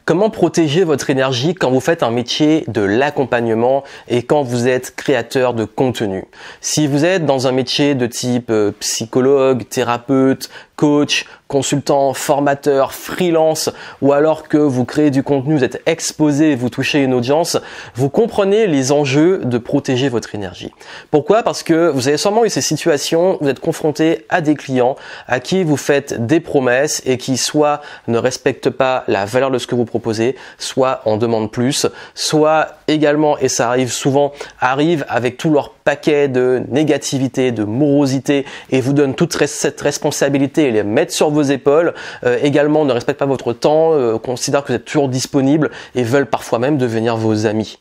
Comment protéger votre énergie quand vous faites un métier de l'accompagnement et quand vous êtes créateur de contenu? Si vous êtes dans un métier de type psychologue, thérapeute, coach, consultant, formateur, freelance, ou alors que vous créez du contenu, vous êtes exposé, vous touchez une audience, vous comprenez les enjeux de protéger votre énergie. Pourquoi? Parce que vous avez sûrement eu ces situations où vous êtes confronté à des clients à qui vous faites des promesses et qui soit ne respectent pas la valeur de ce que vous proposez, soit en demandent plus, soit également, et ça arrive souvent, arrivent avec tout leur paquet de négativité, de morosité et vous donnent toute cette responsabilité et les mettent sur vos épaules. Également, ne respectent pas votre temps, considèrent que vous êtes toujours disponible et veulent parfois même devenir vos amis.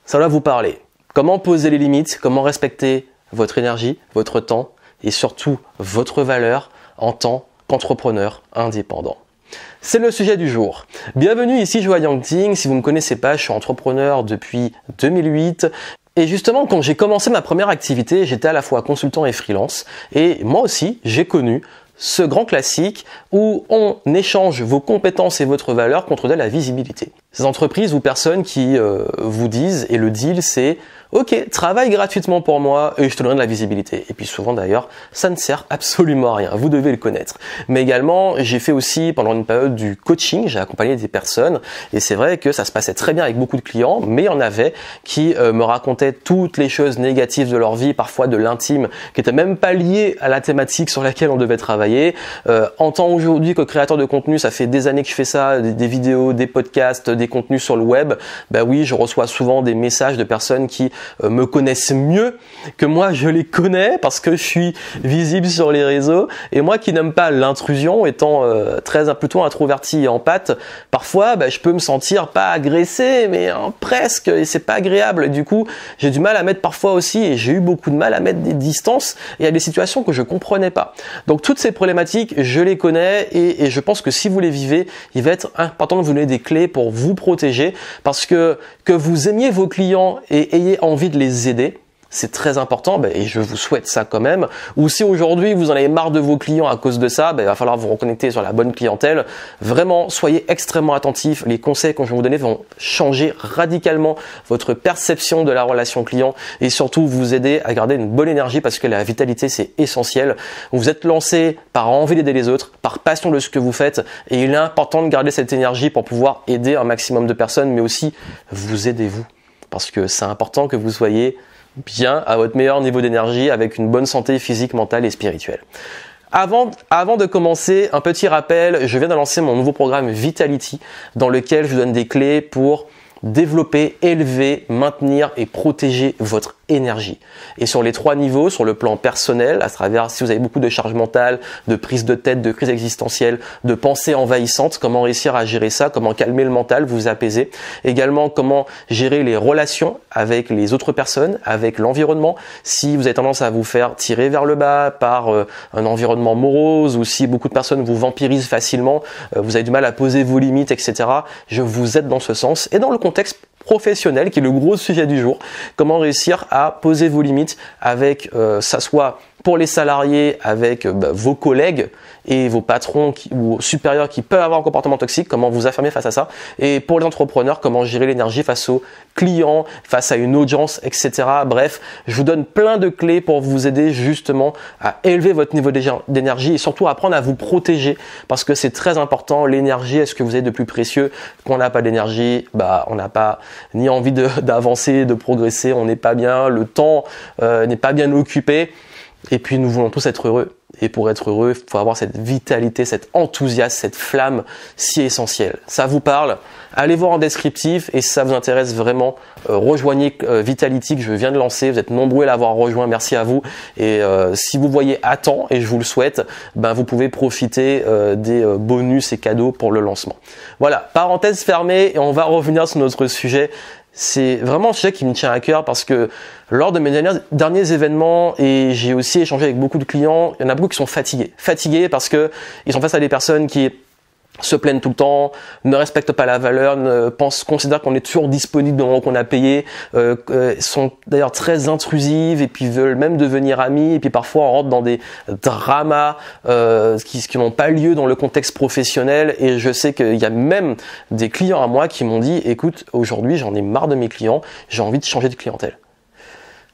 Ça va vous parler. Comment poser les limites, comment respecter votre énergie, votre temps et surtout votre valeur en tant qu'entrepreneur indépendant. C'est le sujet du jour. Bienvenue ici Joa Yangting. Si vous ne me connaissez pas, je suis entrepreneur depuis 2008. Et justement, quand j'ai commencé ma première activité, j'étais à la fois consultant et freelance. Et moi aussi, j'ai connu ce grand classique où on échange vos compétences et votre valeur contre de la visibilité. Ces entreprises ou personnes qui vous disent, et le deal c'est « Ok, travaille gratuitement pour moi et je te donnerai de la visibilité ». Et puis souvent d'ailleurs, ça ne sert absolument à rien, vous devez le connaître. Mais également, j'ai fait aussi pendant une période du coaching, j'ai accompagné des personnes et c'est vrai que ça se passait très bien avec beaucoup de clients, mais il y en avait qui me racontaient toutes les choses négatives de leur vie, parfois de l'intime, qui n'étaient même pas liées à la thématique sur laquelle on devait travailler. En tant aujourd'hui que créateur de contenu, ça fait des années que je fais ça, des vidéos, des podcasts, des contenus sur le web, bah oui, je reçois souvent des messages de personnes qui me connaissent mieux que moi je les connais parce que je suis visible sur les réseaux et moi qui n'aime pas l'intrusion, étant plutôt introverti et en pâte, parfois bah, je peux me sentir pas agressé mais presque et c'est pas agréable et du coup j'ai du mal à mettre parfois aussi et j'ai eu beaucoup de mal à mettre des distances et à des situations que je comprenais pas. Donc toutes ces problématiques je les connais et je pense que si vous les vivez, il va être important de vous donner des clés pour vous protéger parce que vous aimiez vos clients et ayez envie de les aider, c'est très important et je vous souhaite ça quand même. Ou si aujourd'hui vous en avez marre de vos clients à cause de ça, il va falloir vous reconnecter sur la bonne clientèle. Vraiment, soyez extrêmement attentifs. Les conseils que je vais vous donner vont changer radicalement votre perception de la relation client et surtout vous aider à garder une bonne énergie parce que la vitalité c'est essentiel. Vous êtes lancé par envie d'aider les autres, par passion de ce que vous faites et il est important de garder cette énergie pour pouvoir aider un maximum de personnes mais aussi vous aidez vous. Parce que c'est important que vous soyez bien à votre meilleur niveau d'énergie avec une bonne santé physique, mentale et spirituelle. Avant de commencer, un petit rappel, je viens de lancer mon nouveau programme Vitality dans lequel je vous donne des clés pour développer, élever, maintenir et protéger votre énergie. Et sur les 3 niveaux, sur le plan personnel, à travers si vous avez beaucoup de charge mentale, de prise de tête, de crise existentielle, de pensées envahissantes, comment réussir à gérer ça, comment calmer le mental, vous apaiser. Également, comment gérer les relations avec les autres personnes, avec l'environnement. Si vous avez tendance à vous faire tirer vers le bas par un environnement morose ou si beaucoup de personnes vous vampirisent facilement, vous avez du mal à poser vos limites, etc. Je vous aide dans ce sens. Et dans le contexte professionnel, qui est le gros sujet du jour, comment réussir à poser vos limites avec, ça soit pour les salariés, avec vos collègues et vos patrons ou supérieurs qui peuvent avoir un comportement toxique, comment vous affirmer face à ça. Et pour les entrepreneurs, comment gérer l'énergie face aux clients, face à une audience, etc. Bref, je vous donne plein de clés pour vous aider justement à élever votre niveau d'énergie et surtout à apprendre à vous protéger parce que c'est très important. L'énergie, est-ce que vous avez de plus précieux? Quand on n'a pas d'énergie, on n'a pas ni envie d'avancer, de progresser, on n'est pas bien, le temps n'est pas bien occupé. Et puis nous voulons tous être heureux. Et pour être heureux, il faut avoir cette vitalité, cet enthousiasme, cette flamme si essentielle. Ça vous parle? Allez voir en descriptif et si ça vous intéresse vraiment, rejoignez Vitality que je viens de lancer. Vous êtes nombreux à l'avoir rejoint, merci à vous. Et si vous voyez à temps, et je vous le souhaite, vous pouvez profiter des bonus et cadeaux pour le lancement. Voilà, parenthèse fermée et on va revenir sur notre sujet. C'est vraiment un sujet qui me tient à cœur parce que lors de mes derniers événements et j'ai aussi échangé avec beaucoup de clients, il y en a beaucoup qui sont fatigués parce que ils sont face à des personnes qui se plaignent tout le temps, ne respectent pas la valeur, considèrent qu'on est toujours disponible au moment qu'on a payé, sont d'ailleurs très intrusives et puis veulent même devenir amis, et puis parfois on rentre dans des dramas qui n'ont pas lieu dans le contexte professionnel. Et je sais qu'il y a même des clients à moi qui m'ont dit « Écoute, aujourd'hui j'en ai marre de mes clients, j'ai envie de changer de clientèle ».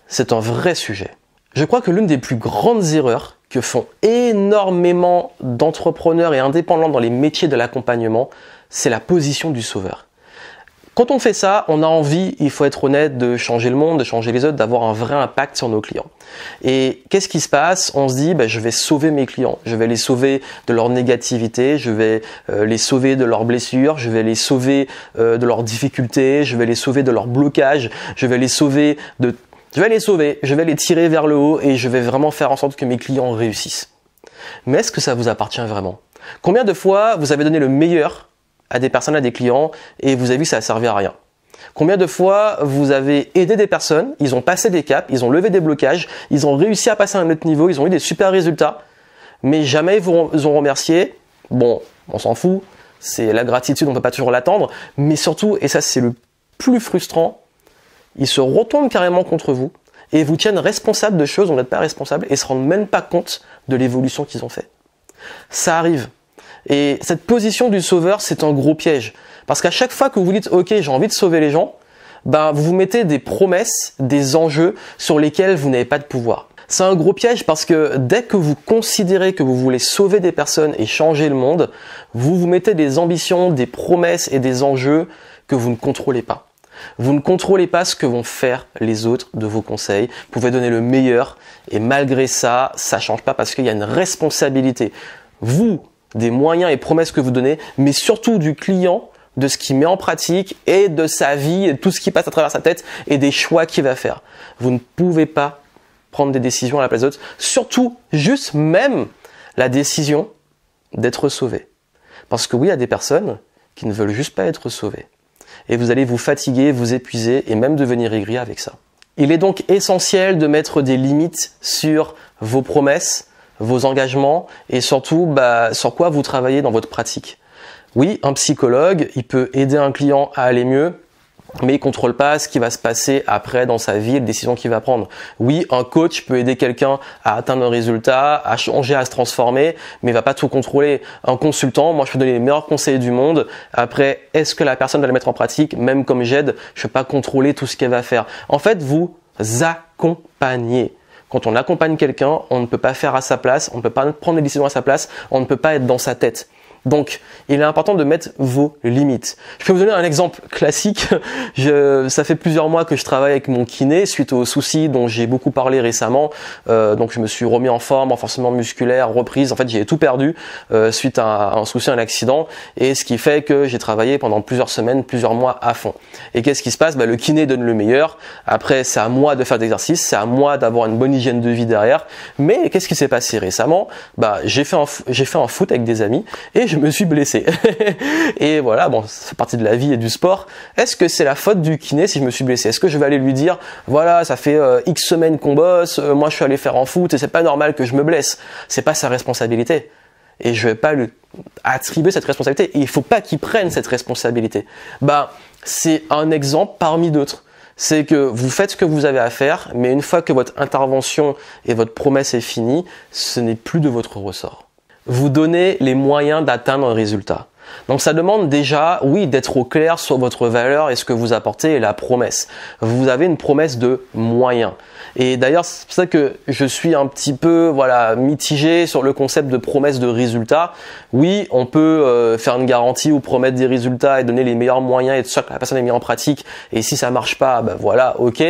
C'est un vrai sujet. Je crois que l'une des plus grandes erreurs que font énormément d'entrepreneurs et indépendants dans les métiers de l'accompagnement, c'est la position du sauveur. Quand on fait ça, on a envie, il faut être honnête, de changer le monde, de changer les autres, d'avoir un vrai impact sur nos clients. Et qu'est-ce qui se passe? On se dit, je vais sauver mes clients, je vais les sauver de leur négativité, je vais les sauver de leurs blessures, je vais les sauver de leurs difficultés, je vais les sauver de leurs blocages, je vais les sauver, je vais les tirer vers le haut et je vais vraiment faire en sorte que mes clients réussissent. Mais est-ce que ça vous appartient vraiment? Combien de fois vous avez donné le meilleur à des personnes, à des clients, et vous avez vu que ça a servi à rien? Combien de fois vous avez aidé des personnes, ils ont passé des caps, ils ont levé des blocages, ils ont réussi à passer à un autre niveau, ils ont eu des super résultats, mais jamais ils vous ont remercié? Bon, on s'en fout, c'est la gratitude, on ne peut pas toujours l'attendre, mais surtout, et ça c'est le plus frustrant, ils se retournent carrément contre vous et vous tiennent responsable de choses dont vous n'êtes pas responsable et se rendent même pas compte de l'évolution qu'ils ont fait. Ça arrive. Et cette position du sauveur, c'est un gros piège. Parce qu'à chaque fois que vous vous dites « Ok, j'ai envie de sauver les gens », vous vous mettez des promesses, des enjeux sur lesquels vous n'avez pas de pouvoir. C'est un gros piège parce que dès que vous considérez que vous voulez sauver des personnes et changer le monde, vous vous mettez des ambitions, des promesses et des enjeux que vous ne contrôlez pas. Vous ne contrôlez pas ce que vont faire les autres de vos conseils. Vous pouvez donner le meilleur et malgré ça, ça ne change pas parce qu'il y a une responsabilité. Vous, des moyens et promesses que vous donnez, mais surtout du client, de ce qu'il met en pratique et de sa vie, et de tout ce qui passe à travers sa tête et des choix qu'il va faire. Vous ne pouvez pas prendre des décisions à la place d'autres, surtout juste même la décision d'être sauvé. Parce que oui, il y a des personnes qui ne veulent juste pas être sauvées. Et vous allez vous fatiguer, vous épuiser et même devenir aigri avec ça. Il est donc essentiel de mettre des limites sur vos promesses, vos engagements et surtout sur quoi vous travaillez dans votre pratique. Oui, un psychologue, il peut aider un client à aller mieux, mais il contrôle pas ce qui va se passer après dans sa vie et les décisions qu'il va prendre. Oui, un coach peut aider quelqu'un à atteindre un résultat, à changer, à se transformer, mais il va pas tout contrôler. Un consultant, moi je peux donner les meilleurs conseils du monde. Après, est-ce que la personne va le mettre en pratique? Même comme j'aide, je peux pas contrôler tout ce qu'elle va faire. En fait, vous accompagnez. Quand on accompagne quelqu'un, on ne peut pas faire à sa place, on ne peut pas prendre des décisions à sa place, on ne peut pas être dans sa tête. Donc, il est important de mettre vos limites. Je peux vous donner un exemple classique. Ça fait plusieurs mois que je travaille avec mon kiné suite aux soucis dont j'ai beaucoup parlé récemment. Donc, je me suis remis en forme, renforcement musculaire, reprise. En fait, j'ai tout perdu suite à un souci, un accident. Et ce qui fait que j'ai travaillé pendant plusieurs semaines, plusieurs mois à fond. Et qu'est-ce qui se passe? Le kiné donne le meilleur. Après, c'est à moi de faire des exercices. C'est à moi d'avoir une bonne hygiène de vie derrière. Mais qu'est-ce qui s'est passé récemment? J'ai fait un foot avec des amis et je me suis blessé. Et voilà, bon, ça fait partie de la vie et du sport. Est-ce que c'est la faute du kiné si je me suis blessé? Est-ce que je vais aller lui dire, voilà, ça fait X semaines qu'on bosse, moi je suis allé faire en foot et c'est pas normal que je me blesse? C'est pas sa responsabilité. Et je vais pas lui attribuer cette responsabilité. Et il faut pas qu'il prenne cette responsabilité. C'est un exemple parmi d'autres. C'est que vous faites ce que vous avez à faire, mais une fois que votre intervention et votre promesse est finie, ce n'est plus de votre ressort. Vous donnez les moyens d'atteindre un résultat. Donc ça demande déjà, oui, d'être au clair sur votre valeur et ce que vous apportez et la promesse. Vous avez une promesse de moyens. Et d'ailleurs, c'est pour ça que je suis un petit peu mitigé sur le concept de promesse de résultat. Oui, on peut faire une garantie ou promettre des résultats et donner les meilleurs moyens et être sûr que la personne est mise en pratique. Et si ça marche pas, voilà, ok.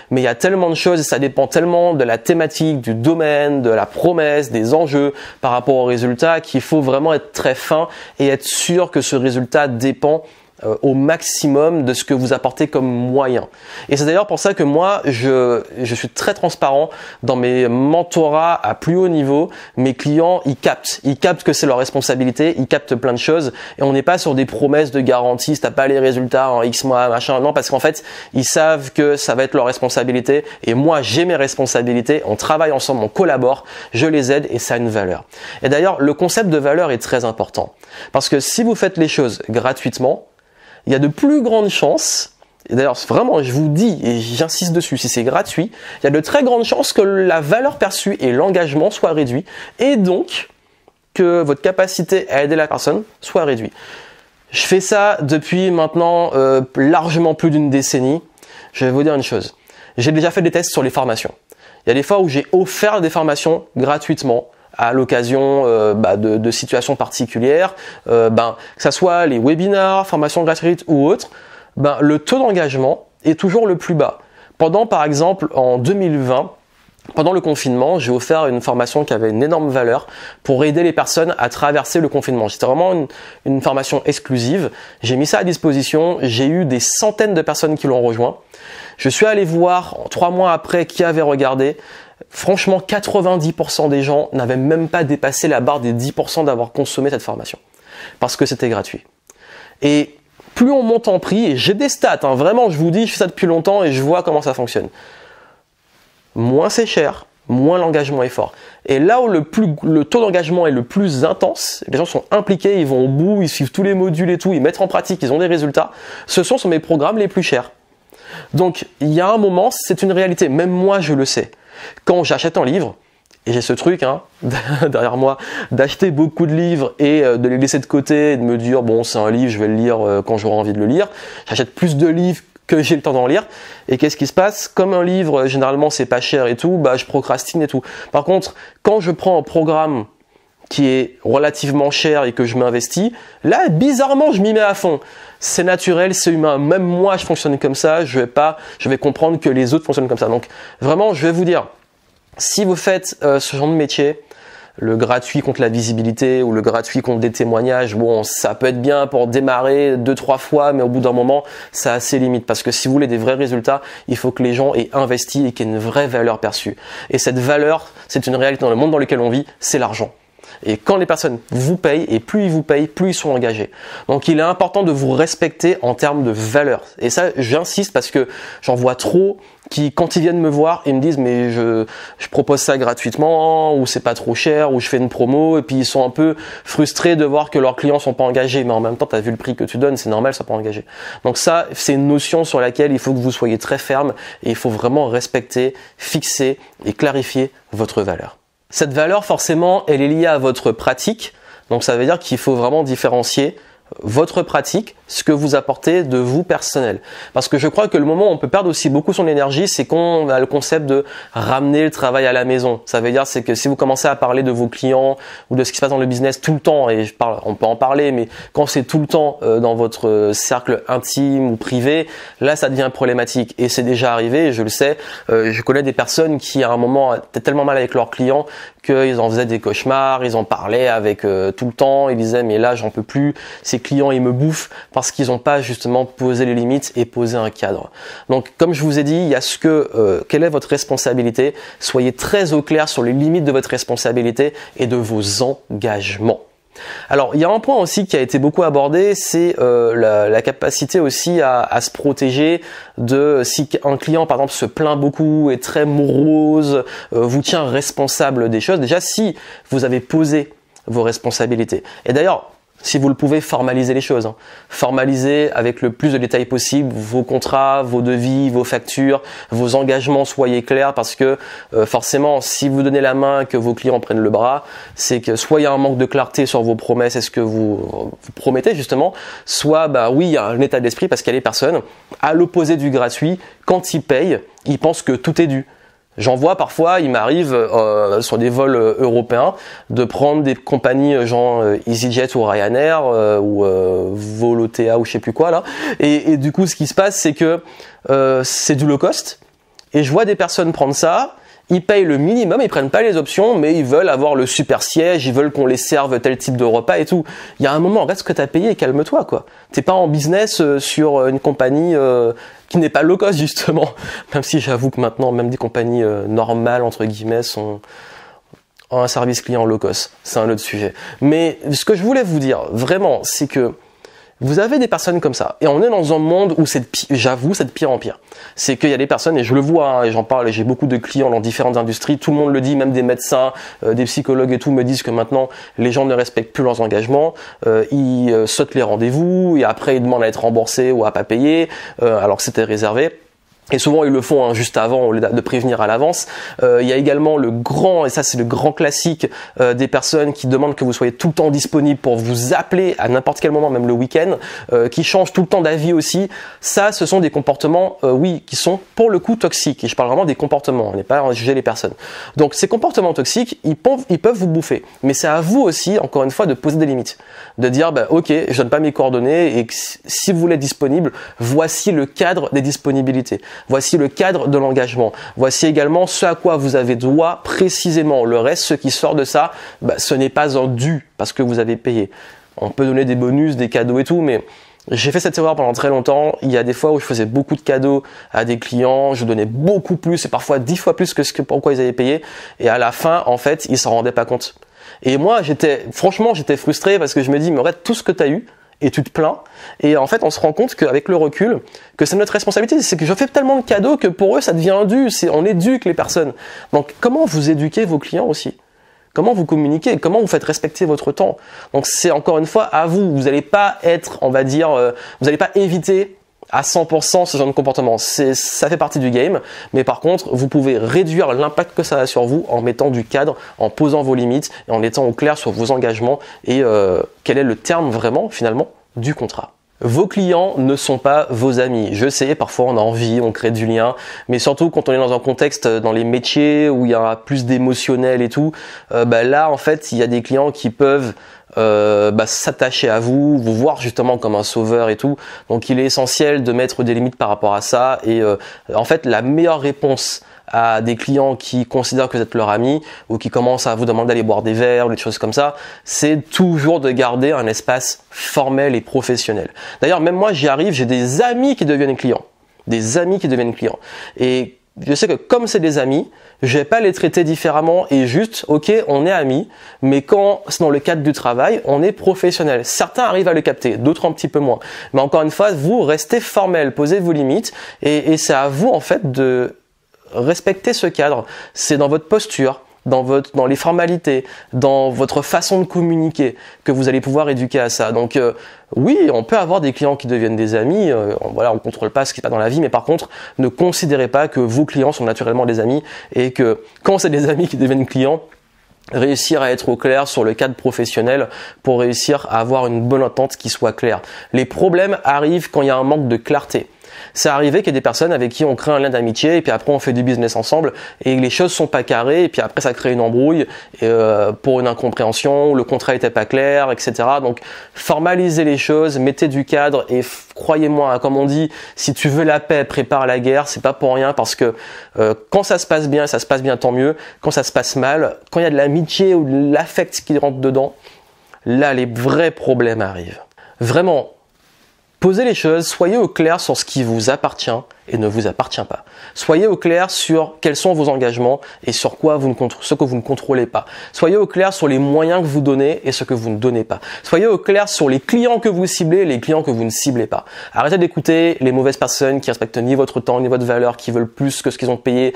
Mais il y a tellement de choses et ça dépend tellement de la thématique, du domaine, de la promesse, des enjeux par rapport au résultat qu'il faut vraiment être très fin et être sûr que ce résultat dépend au maximum de ce que vous apportez comme moyen. Et c'est d'ailleurs pour ça que moi, je suis très transparent dans mes mentorats à plus haut niveau. Mes clients, ils captent que c'est leur responsabilité, ils captent plein de choses et on n'est pas sur des promesses de garantie, si t'as pas les résultats en X mois, machin, non, parce qu'en fait, ils savent que ça va être leur responsabilité et moi, j'ai mes responsabilités, on travaille ensemble, on collabore, je les aide et ça a une valeur. Et d'ailleurs, le concept de valeur est très important parce que si vous faites les choses gratuitement, il y a de plus grandes chances, et d'ailleurs vraiment je vous dis et j'insiste dessus, si c'est gratuit, il y a de très grandes chances que la valeur perçue et l'engagement soient réduits et donc que votre capacité à aider la personne soit réduite. Je fais ça depuis maintenant largement plus d'une décennie. Je vais vous dire une chose, j'ai déjà fait des tests sur les formations. Il y a des fois où j'ai offert des formations gratuitement à l'occasion de situations particulières, que ça soit les webinars, formations gratuites ou autres, le taux d'engagement est toujours le plus bas. Pendant, par exemple, en 2020, pendant le confinement, j'ai offert une formation qui avait une énorme valeur pour aider les personnes à traverser le confinement. C'était vraiment une formation exclusive. J'ai mis ça à disposition. J'ai eu des centaines de personnes qui l'ont rejoint. Je suis allé voir 3 mois après qui avait regardé. Franchement, 90% des gens n'avaient même pas dépassé la barre des 10% d'avoir consommé cette formation. Parce que c'était gratuit. Et plus on monte en prix, et j'ai des stats, vraiment, je vous dis, je fais ça depuis longtemps et je vois comment ça fonctionne. Moins c'est cher, moins l'engagement est fort. Et là où le taux d'engagement est le plus intense, les gens sont impliqués, ils vont au bout, ils suivent tous les modules et tout, ils mettent en pratique, ils ont des résultats, ce sont sur mes programmes les plus chers. Donc, il y a un moment, c'est une réalité, même moi je le sais. Quand j'achète un livre, et j'ai ce truc derrière moi, d'acheter beaucoup de livres et de les laisser de côté et de me dire bon c'est un livre, je vais le lire quand j'aurai envie de le lire. J'achète plus de livres que j'ai le temps d'en lire. Et qu'est-ce qui se passe? Comme un livre, généralement c'est pas cher et tout, je procrastine et tout. Par contre, quand je prends un programme qui est relativement cher et que je m'investis, là bizarrement je m'y mets à fond. C'est naturel, c'est humain. Même moi je fonctionne comme ça, je vais comprendre que les autres fonctionnent comme ça. Donc vraiment, je vais vous dire, si vous faites ce genre de métier, le gratuit contre la visibilité ou le gratuit contre des témoignages, bon, ça peut être bien pour démarrer 2-3 fois, mais au bout d'un moment, ça a ses limites. Parce que si vous voulez des vrais résultats, il faut que les gens aient investi et qu'il y ait une vraie valeur perçue. Et cette valeur, c'est une réalité dans le monde dans lequel on vit, c'est l'argent. Et quand les personnes vous payent, et plus ils vous payent, plus ils sont engagés. Donc il est important de vous respecter en termes de valeur. Et ça, j'insiste parce que j'en vois trop qui, quand ils viennent me voir, ils me disent mais je propose ça gratuitement, ou c'est pas trop cher, ou je fais une promo, et puis ils sont un peu frustrés de voir que leurs clients sont pas engagés. Mais en même temps, tu as vu le prix que tu donnes, c'est normal, ils sont pas engagés. Donc ça, c'est une notion sur laquelle il faut que vous soyez très ferme, et il faut vraiment respecter, fixer et clarifier votre valeur. Cette valeur, forcément, elle est liée à votre pratique. Donc, ça veut dire qu'il faut vraiment différencier votre pratique, ce que vous apportez de vous personnel. Parce que je crois que le moment où on peut perdre aussi beaucoup son énergie, c'est qu'on a le concept de ramener le travail à la maison. Ça veut dire c'est que si vous commencez à parler de vos clients ou de ce qui se passe dans le business tout le temps, et on peut en parler, mais quand c'est tout le temps dans votre cercle intime ou privé, là ça devient problématique. Et c'est déjà arrivé, je le sais, je connais des personnes qui à un moment étaient tellement mal avec leurs clients qu'ils en faisaient des cauchemars, ils en parlaient avec tout le temps, ils disaient mais là j'en peux plus, ces clients ils me bouffent parce qu'ils n'ont pas justement posé les limites et posé un cadre. Donc comme je vous ai dit, il y a quelle est votre responsabilité, soyez très au clair sur les limites de votre responsabilité et de vos engagements. Alors, il y a un point aussi qui a été beaucoup abordé, c'est la capacité aussi à se protéger de si un client par exemple se plaint beaucoup, est très morose, vous tient responsable des choses. Déjà, si vous avez posé vos responsabilités. Et d'ailleurs, si vous le pouvez, formalisez les choses. Formalisez avec le plus de détails possible vos contrats, vos devis, vos factures, vos engagements, soyez clairs parce que forcément, si vous donnez la main que vos clients prennent le bras, c'est que soit il y a un manque de clarté sur vos promesses, est-ce que vous promettez justement, soit oui, il y a un état d'esprit parce qu'il y a des personnes, à l'opposé du gratuit, quand ils payent, ils pensent que tout est dû. J'en vois parfois, il m'arrive sur des vols européens de prendre des compagnies genre EasyJet ou Ryanair ou Volotea ou je sais plus quoi là. Et du coup, ce qui se passe, c'est que c'est du low cost. Et je vois des personnes prendre ça. Ils payent le minimum, ils prennent pas les options, mais ils veulent avoir le super siège, ils veulent qu'on les serve tel type de repas et tout. Il y a un moment, reste ce que t'as payé et calme-toi, quoi. T'es pas en business sur une compagnie qui n'est pas low cost, justement. Même si j'avoue que maintenant, même des compagnies normales, entre guillemets, ont un service client low cost. C'est un autre sujet. Mais ce que je voulais vous dire, vraiment, c'est que vous avez des personnes comme ça, et on est dans un monde où j'avoue, c'est de pire en pire. C'est qu'il y a des personnes, et je le vois, hein, et j'en parle, et j'ai beaucoup de clients dans différentes industries, tout le monde le dit, même des médecins, des psychologues et tout me disent que maintenant, les gens ne respectent plus leurs engagements, ils sautent les rendez-vous, et après ils demandent à être remboursés ou à pas payer, alors que c'était réservé. Et souvent ils le font hein, juste avant au lieu de prévenir à l'avance. Il y a également le grand, et ça c'est le grand classique des personnes qui demandent que vous soyez tout le temps disponible pour vous appeler à n'importe quel moment, même le week-end, qui changent tout le temps d'avis aussi. Ça, ce sont des comportements, oui, qui sont pour le coup toxiques. Et je parle vraiment des comportements, on n'est pas à juger les personnes. Donc ces comportements toxiques, ils peuvent vous bouffer. Mais c'est à vous aussi, encore une fois, de poser des limites. De dire, bah, ok, je donne pas mes coordonnées et si vous voulez être disponible, voici le cadre des disponibilités. Voici le cadre de l'engagement. Voici également ce à quoi vous avez droit précisément. Le reste, ce qui sort de ça, bah, ce n'est pas un dû parce que vous avez payé. On peut donner des bonus, des cadeaux et tout, mais j'ai fait cette erreur pendant très longtemps. Il y a des fois où je faisais beaucoup de cadeaux à des clients, je donnais beaucoup plus et parfois 10 fois plus que pourquoi ils avaient payé. Et à la fin, en fait, ils s'en rendaient pas compte. Et moi, franchement, j'étais frustré parce que je me dis, mais arrête tout ce que tu as eu. Et tu te plains, et en fait on se rend compte qu'avec le recul, que c'est notre responsabilité, c'est que je fais tellement de cadeaux que pour eux ça devient un dû, on éduque les personnes. Donc comment vous éduquez vos clients aussi? Comment vous communiquez? Comment vous faites respecter votre temps? Donc c'est encore une fois à vous, vous n'allez pas être, on va dire, vous n'allez pas éviter à 100% ce genre de comportement, ça fait partie du game, mais par contre vous pouvez réduire l'impact que ça a sur vous en mettant du cadre, en posant vos limites et en étant au clair sur vos engagements et quel est le terme vraiment finalement du contrat. Vos clients ne sont pas vos amis. Je sais, parfois on a envie, on crée du lien, mais surtout quand on est dans un contexte, dans les métiers où il y a plus d'émotionnel et tout, bah là en fait il y a des clients qui peuvent s'attacher à vous voir justement comme un sauveur et tout. Donc il est essentiel de mettre des limites par rapport à ça et en fait la meilleure réponse à des clients qui considèrent que vous êtes leur ami ou qui commencent à vous demander d'aller boire des verres ou des choses comme ça, c'est toujours de garder un espace formel et professionnel. D'ailleurs, même moi, j'y arrive, j'ai des amis qui deviennent clients. Des amis qui deviennent clients. Et je sais que comme c'est des amis, je vais pas les traiter différemment et juste, ok, on est amis, mais quand c'est dans le cadre du travail, on est professionnel. Certains arrivent à le capter, d'autres un petit peu moins. Mais encore une fois, vous restez formel, posez vos limites et c'est à vous en fait de respectez ce cadre, c'est dans votre posture, dans les formalités, dans votre façon de communiquer que vous allez pouvoir éduquer à ça. Donc oui, on peut avoir des clients qui deviennent des amis, on contrôle pas ce qui est pas dans la vie, mais par contre, ne considérez pas que vos clients sont naturellement des amis et que quand c'est des amis qui deviennent clients, réussir à être au clair sur le cadre professionnel pour réussir à avoir une bonne entente qui soit claire. Les problèmes arrivent quand il y a un manque de clarté. C'est arrivé qu'il y a des personnes avec qui on crée un lien d'amitié et puis après on fait du business ensemble et les choses sont pas carrées et puis après ça crée une embrouille pour une incompréhension, le contrat était pas clair, etc. Donc formalisez les choses, mettez du cadre et croyez-moi, hein, comme on dit, si tu veux la paix, prépare la guerre, c'est pas pour rien parce que quand ça se passe bien tant mieux, quand ça se passe mal, quand il y a de l'amitié ou de l'affect qui rentre dedans, là les vrais problèmes arrivent. Vraiment, posez les choses, soyez au clair sur ce qui vous appartient et ne vous appartient pas. Soyez au clair sur quels sont vos engagements et sur quoi ce que vous ne contrôlez pas. Soyez au clair sur les moyens que vous donnez et ce que vous ne donnez pas. Soyez au clair sur les clients que vous ciblez et les clients que vous ne ciblez pas. Arrêtez d'écouter les mauvaises personnes qui respectent ni votre temps ni votre valeur, qui veulent plus que ce qu'ils ont payé,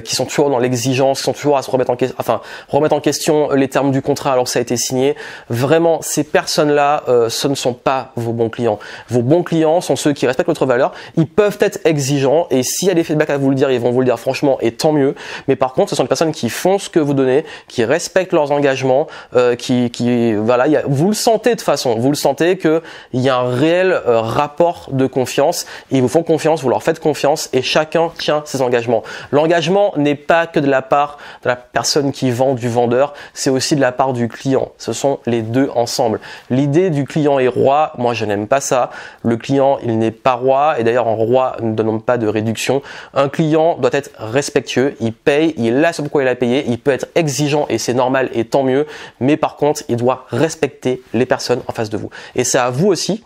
qui sont toujours dans l'exigence, qui sont toujours à se remettre en question les termes du contrat alors que ça a été signé. Vraiment, ces personnes-là, ce ne sont pas vos bons clients. Vos bons clients sont ceux qui respectent votre valeur. Ils peuvent être exigeants et s'il y a des feedbacks à vous le dire, ils vont vous le dire franchement et tant mieux. Mais par contre, ce sont des personnes qui font ce que vous donnez, qui respectent leurs engagements, vous le sentez de toute façon, vous le sentez qu'il y a un réel rapport de confiance. Ils vous font confiance, vous leur faites confiance et chacun tient ses engagements. L'engagement n'est pas que de la part de la personne qui vend, du vendeur, c'est aussi de la part du client. Ce sont les deux ensemble. L'idée du client est roi, moi je n'aime pas ça. Le client, il n'est pas roi et d'ailleurs un roi ne donne pas de réduction. Un client doit être respectueux, il paye, il a ce pourquoi il a payé, il peut être exigeant et c'est normal et tant mieux, mais par contre, il doit respecter les personnes en face de vous. Et c'est à vous aussi,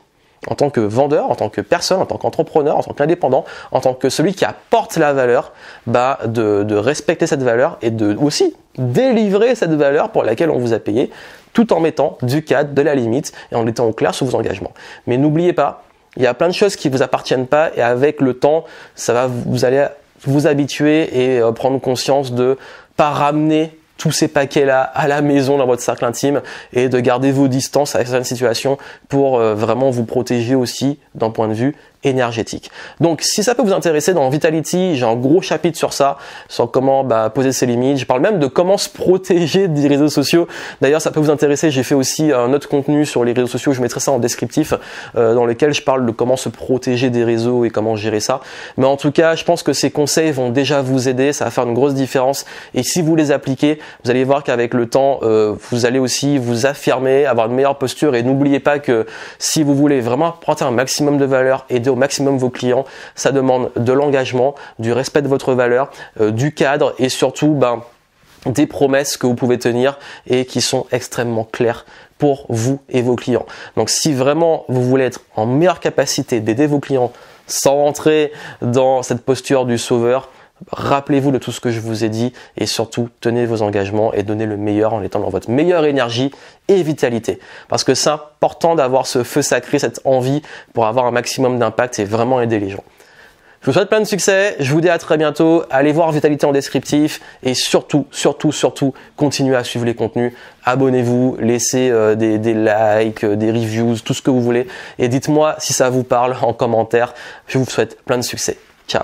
en tant que vendeur, en tant que personne, en tant qu'entrepreneur, en tant qu'indépendant, en tant que celui qui apporte la valeur, de respecter cette valeur et de aussi délivrer cette valeur pour laquelle on vous a payé, tout en mettant du cadre, de la limite et en étant au clair sur vos engagements. Mais n'oubliez pas, il y a plein de choses qui vous appartiennent pas et avec le temps, vous allez vous habituer et prendre conscience de pas ramener tous ces paquets-là à la maison dans votre cercle intime et de garder vos distances avec certaines situations pour vraiment vous protéger aussi d'un point de vue énergétique. Donc, si ça peut vous intéresser, dans Vitality, j'ai un gros chapitre sur ça, sur comment poser ses limites. Je parle même de comment se protéger des réseaux sociaux. D'ailleurs, ça peut vous intéresser. J'ai fait aussi un autre contenu sur les réseaux sociaux. Je mettrai ça en descriptif, dans lequel je parle de comment se protéger des réseaux et comment gérer ça. Mais en tout cas, je pense que ces conseils vont déjà vous aider. Ça va faire une grosse différence. Et si vous les appliquez, vous allez voir qu'avec le temps, vous allez aussi vous affirmer, avoir une meilleure posture. Et n'oubliez pas que si vous voulez vraiment apporter un maximum de valeur et au maximum vos clients, ça demande de l'engagement, du respect de votre valeur, du cadre et surtout des promesses que vous pouvez tenir et qui sont extrêmement claires pour vous et vos clients. Donc si vraiment vous voulez être en meilleure capacité d'aider vos clients sans rentrer dans cette posture du sauveur, rappelez-vous de tout ce que je vous ai dit et surtout tenez vos engagements et donnez le meilleur en étant dans votre meilleure énergie et vitalité. Parce que c'est important d'avoir ce feu sacré, cette envie pour avoir un maximum d'impact et vraiment aider les gens. Je vous souhaite plein de succès, je vous dis à très bientôt, allez voir Vitality en descriptif et surtout, continuez à suivre les contenus, abonnez-vous, laissez des likes, des reviews, tout ce que vous voulez et dites-moi si ça vous parle en commentaire. Je vous souhaite plein de succès. Ciao.